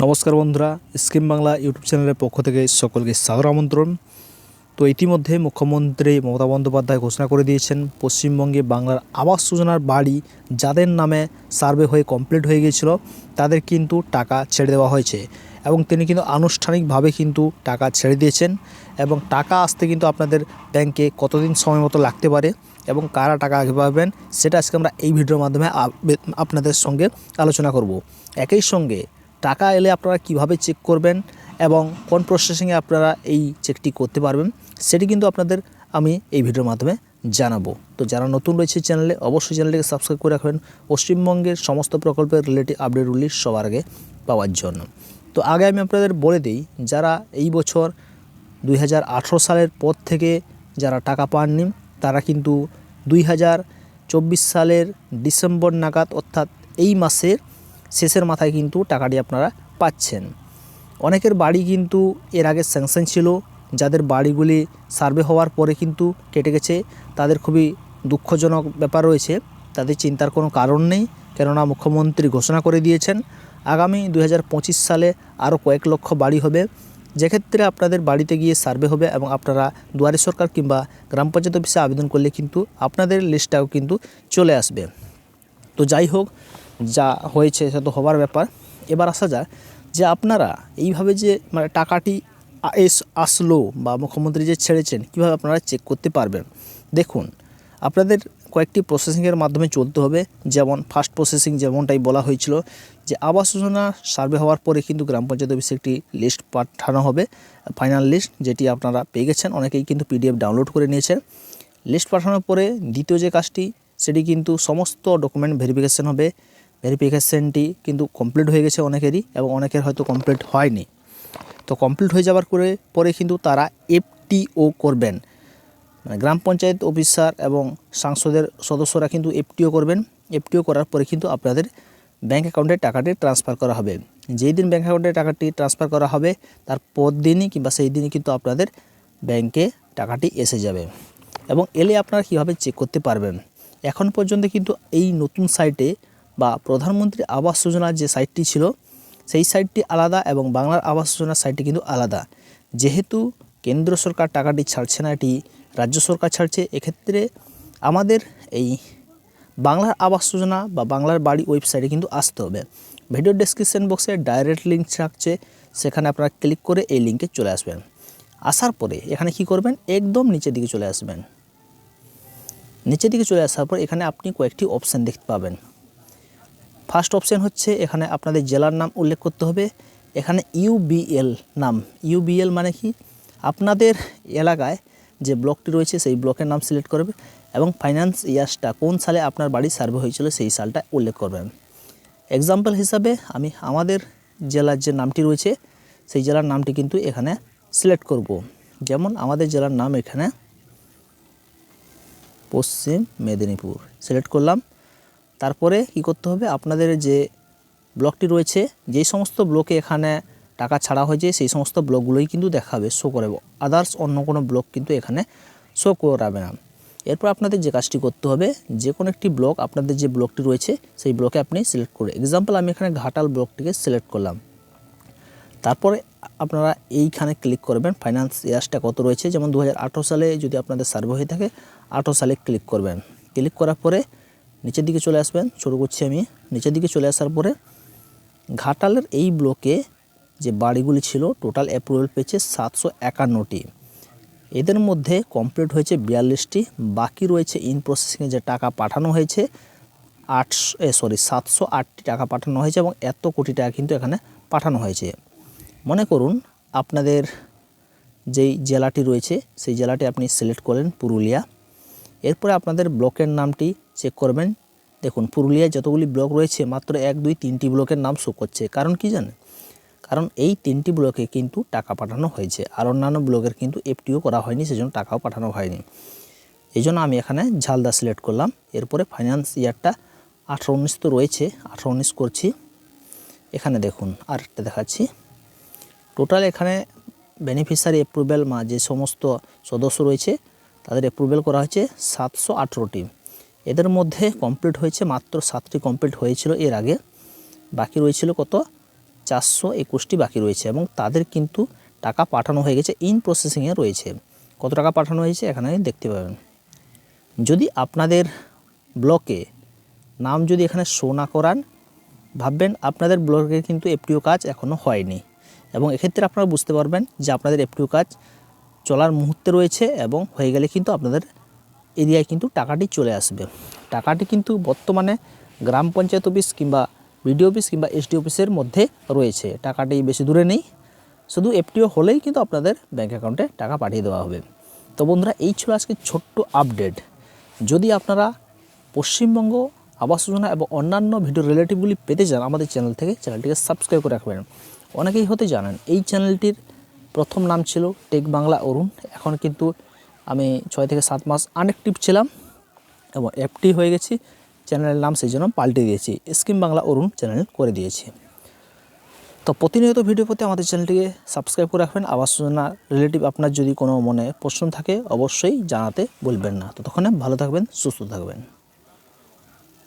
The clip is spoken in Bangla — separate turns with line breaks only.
নমস্কার বন্ধুরা, স্কিম বাংলা ইউটিউব চ্যানেলের পক্ষ থেকে সকলকে সাদর আমন্ত্রণ। তো ইতিমধ্যে মুখ্যমন্ত্রী মমতা বন্দ্যোপাধ্যায় ঘোষণা করে দিয়েছেন পশ্চিমবঙ্গে বাংলার আবাস যোজনার বাড়ি যাদের নামে সার্ভে হয়ে কমপ্লিট হয়ে গিয়েছিল তাদের কিন্তু টাকা ছেড়ে দেওয়া হয়েছে এবং তিনি কিন্তু আনুষ্ঠানিকভাবে কিন্তু টাকা ছেড়ে দিয়েছেন এবং টাকা আসতে কিন্তু আপনাদের ব্যাংকে কতদিন সময় মতো লাগতে পারে এবং কারা টাকা আগে পাবেন সেটা আজকে আমরা এই ভিডিওর মাধ্যমে আপনাদের সঙ্গে আলোচনা করব। একই সঙ্গে টাকা এলে আপনারা কিভাবে চেক করবেন এবং কোন প্রসেসিংয়ে আপনারা এই চেকটি করতে পারবেন সেটি কিন্তু আপনাদের আমি এই ভিডিওর মাধ্যমে জানাবো। তো যারা নতুন রয়েছে চ্যানেলে অবশ্যই চ্যানেলটিকে সাবস্ক্রাইব করে রাখবেন পশ্চিমবঙ্গের সমস্ত প্রকল্পের রিলেটিভ আপডেটগুলি সবার আগে পাওয়ার জন্য। তো আগে আমি আপনাদের বলে দিই, যারা এই বছর 2018 সালের পর থেকে যারা টাকা পাননি তারা কিন্তু 2024 সালের ডিসেম্বর নাগাদ অর্থাৎ এই মাসের শেষের মাথায় কিন্তু টাকাটি আপনারা পাচ্ছেন। অনেকের বাড়ি কিন্তু এর আগে স্যাংশন ছিল, যাদের বাড়িগুলি সার্ভে হওয়ার পরে কিন্তু কেটে গেছে তাদের খুবই দুঃখজনক ব্যাপার রয়েছে। তাদের চিন্তার কোনো কারণ নেই, কেননা মুখ্যমন্ত্রী ঘোষণা করে দিয়েছেন আগামী 2025 সালে আরও কয়েক লক্ষ বাড়ি হবে, যেক্ষেত্রে আপনাদের বাড়িতে গিয়ে সার্ভে হবে এবং আপনারা দুয়ারে সরকার কিংবা গ্রাম পঞ্চায়েত অফিসে আবেদন করলে কিন্তু আপনাদের লিস্টটাও কিন্তু চলে আসবে। তো যাই হোক, যা হয়েছে সে তো হবার ব্যাপার। এবার আসা যাক যে আপনারা এইভাবে যে টাকাটি আসলো বা মুখ্যমন্ত্রী যে ছেড়েছেন কীভাবে আপনারা চেক করতে পারবেন। দেখুন, আপনাদের কয়েকটি প্রসেসিংয়ের মাধ্যমে চলতে হবে। যেমন ফার্স্ট প্রসেসিং যেমনটাই বলা হয়েছিল যে আবাস যোজনা সার্ভে হওয়ার পরে কিন্তু গ্রাম পঞ্চায়েত অফিসে একটি লিস্ট পাঠানো হবে, ফাইনাল লিস্ট, যেটি আপনারা পেয়ে গেছেন, অনেকেই কিন্তু পিডিএফ ডাউনলোড করে নিয়েছেন। লিস্ট পাঠানোর পরে দ্বিতীয় যে কাজটি সেটি কিন্তু সমস্ত ডকুমেন্ট ভেরিফিকেশন হবে। ভেরিফিকেশনটি কিন্তু কমপ্লিট হয়ে গেছে অনেকেরই এবং অনেকের হয়তো কমপ্লিট হয়নি। তো কমপ্লিট হয়ে যাওয়ার পরে কিন্তু তারা এফটিও করবেন, গ্রাম পঞ্চায়েত অফিসার এবং সংসদের সদস্যরা কিন্তু এফটিও করবেন। এফটিও করার পরে কিন্তু আপনাদের ব্যাঙ্ক অ্যাকাউন্টে টাকাটি ট্রান্সফার করা হবে। যেই দিন ব্যাঙ্ক অ্যাকাউন্টে টাকাটি ট্রান্সফার করা হবে তার পর দিনই কিংবা সেই দিনই কিন্তু আপনাদের ব্যাঙ্কে টাকাটি এসে যাবে। এবং এলে আপনারা কীভাবে চেক করতে পারবেন, এখন পর্যন্ত কিন্তু এই নতুন সাইটে বা প্রধানমন্ত্রী আবাস যোজনার যে সাইটটি ছিল সেই সাইটটি আলাদা এবং বাংলার আবাস যোজনার সাইটটি কিন্তু আলাদা। যেহেতু কেন্দ্র সরকার টাকাটি ছাড়ছে না, এটি রাজ্য সরকার ছাড়ছে, এক্ষেত্রে আমাদের এই বাংলার আবাস যোজনা বা বাংলার বাড়ি ওয়েবসাইটে কিন্তু আসতে হবে। ভিডিও ডেসক্রিপশন বক্সে ডাইরেক্ট লিঙ্ক থাকছে, সেখানে আপনারা ক্লিক করে এই লিঙ্কে চলে আসবেন। আসার পরে এখানে কি করবেন, একদম নিচের দিকে চলে আসবেন। নিচের দিকে চলে আসার পর এখানে আপনি কয়েকটি অপশান দেখতে পাবেন। ফার্স্ট অপশান হচ্ছে এখানে আপনাদের জেলার নাম উল্লেখ করতে হবে। এখানে ইউবিএল নাম, ইউবিএল মানে কি, আপনাদের এলাকায় যে ব্লকটি রয়েছে সেই ব্লকের নাম সিলেক্ট করবে এবং ফাইন্যান্স ইয়ার্সটা কোন সালে আপনার বাড়ি সার্ভে হয়েছিল সেই সালটা উল্লেখ করবেন। এক্সাম্পল হিসাবে আমি আমাদের জেলার যে নামটি রয়েছে সেই জেলার নামটি কিন্তু এখানে সিলেক্ট করব। যেমন আমাদের জেলার নাম এখানে পশ্চিম মেদিনীপুর সিলেক্ট করলাম। তারপরে কি করতে হবে, আপনাদের যে ব্লকটি রয়েছে, যেই সমস্ত ব্লকে এখানে টাকা ছাড়া হয়েছে সেই সমস্ত ব্লকগুলোই কিন্তু দেখাবে, শো করাবে, আদার্স অন্য কোনো ব্লক কিন্তু এখানে শো করাবে না। এরপর আপনাদের যে কাজটি করতে হবে, যে কোনো একটি ব্লক, আপনাদের যে ব্লকটি রয়েছে সেই ব্লকে আপনি সিলেক্ট করে, এক্সাম্পল আমি এখানে ঘাটাল ব্লকটিকে সিলেক্ট করলাম। তারপরে আপনারা এইখানে ক্লিক করবেন, ফাইন্যান্স ইয়ার্সটা কত রয়েছে, যেমন 2018 সালে যদি আপনাদের সার্ভে হয়ে থাকে 18 সালে ক্লিক করবেন। ক্লিক করার পরে নিচের দিকে চলে আসবেন, শুরু করছি আমি। নিচের দিকে চলে আসার পরে ঘাটালের এই ব্লকে যে বাড়িগুলি ছিল টোটাল অ্যাপ্রুভাল পেয়েছে 751টি। এদের মধ্যে কমপ্লিট হয়েছে 42টি, বাকি রয়েছে ইন প্রসেসিংয়ে যে টাকা পাঠানো হয়েছে 708টি টাকা পাঠানো হয়েছে এবং এত কোটি টাকা কিন্তু এখানে পাঠানো হয়েছে। মনে করুন আপনাদের যেই জেলাটি রয়েছে সেই জেলাটি আপনি সিলেক্ট করলেন পুরুলিয়া। এরপরে আপনাদের ব্লকের নামটি চেক করবেন। দেখুন পুরুলিয়ায় যতগুলি ব্লক রয়েছে মাত্র 1, 2, 3টি ব্লকের নাম শো করছে। কারণ কি জানেন, কারণ এই 3টি ব্লকে কিন্তু টাকা পাঠানো হয়েছে, আর অন্যান্য ব্লকের কিন্তু এফটিও করা হয়নি, সেজন্য টাকাও পাঠানো হয়নি। এই জন্য আমি এখানে ঝালদা সিলেক্ট করলাম। এরপরে ফাইন্যান্স ইয়ারটা 18-19 তো রয়েছে, 18-19 করছি। এখানে দেখুন আরেকটা দেখাচ্ছি, টোটাল এখানে বেনিফিশিয়ারি অ্যাপ্রুভেল যে সমস্ত সদস্য রয়েছে তাদের অ্যাপ্রুভেল করা হয়েছে 718টি। এদের মধ্যে কমপ্লিট হয়েছে মাত্র 7টি কমপ্লিট হয়েছিল এর আগে, বাকি রয়েছিল কত 421টি বাকি রয়েছে এবং তাদের কিন্তু টাকা পাঠানো হয়ে গেছে, ইন প্রসেসিংয়ে রয়েছে। কত টাকা পাঠানো হয়েছে এখানে দেখতে পাবেন। যদি আপনাদের ব্লকে নাম যদি এখানে শো না করান, ভাববেন আপনাদের ব্লকে কিন্তু এফটিও কাজ এখনও হয়নি, এবং এক্ষেত্রে আপনারা বুঝতে পারবেন যে আপনাদের এফটিও কাজ চলার মুহূর্তে রয়েছে এবং হয়ে গেলে কিন্তু আপনাদের এরিয়ায় কিন্তু টাকাটি চলে আসবে। টাকাটি কিন্তু বর্তমানে গ্রাম পঞ্চায়েত অফিস কিংবা বিডিও অফিস কিংবা এসডি অফিসের মধ্যে রয়েছে। টাকাটি বেশি দূরে নেই, শুধু এফটিও হলেই কিন্তু আপনাদের ব্যাঙ্ক অ্যাকাউন্টে টাকা পাঠিয়ে দেওয়া হবে। তো বন্ধুরা, এই ছিল আজকে ছোট্ট আপডেট। যদি আপনারা পশ্চিমবঙ্গ আবাস যোজনা এবং অন্যান্য ভিডিও রিলেটিভগুলি পেতে চান আমাদের চ্যানেল থেকে, চ্যানেলটিকে সাবস্ক্রাইব করে রাখবেন। অনেকেই হতে জানেন এই চ্যানেলটির প্রথম নাম ছিল টেক বাংলা অরুণ, এখন কিন্তু আমি 6 থেকে 7 মাস আনঅ্যাক্টিভ ছিলাম এবং অ্যাক্টিভ হয়ে গেছি। চ্যানেলের নাম সেই জন্য পাল্টে দিয়েছি, স্কিম বাংলা অরুণ চ্যানেল করে দিয়েছি। তো প্রতিনিয়ত ভিডিও পেতে আমাদের চ্যানেলটিকে সাবস্ক্রাইব করে রাখবেন। আবাস যোজনা রিলেটিভ আপনার যদি কোনো মনে প্রশ্ন থাকে অবশ্যই জানাতে বলবেন না। ততক্ষণে ভালো থাকবেন, সুস্থ থাকবেন।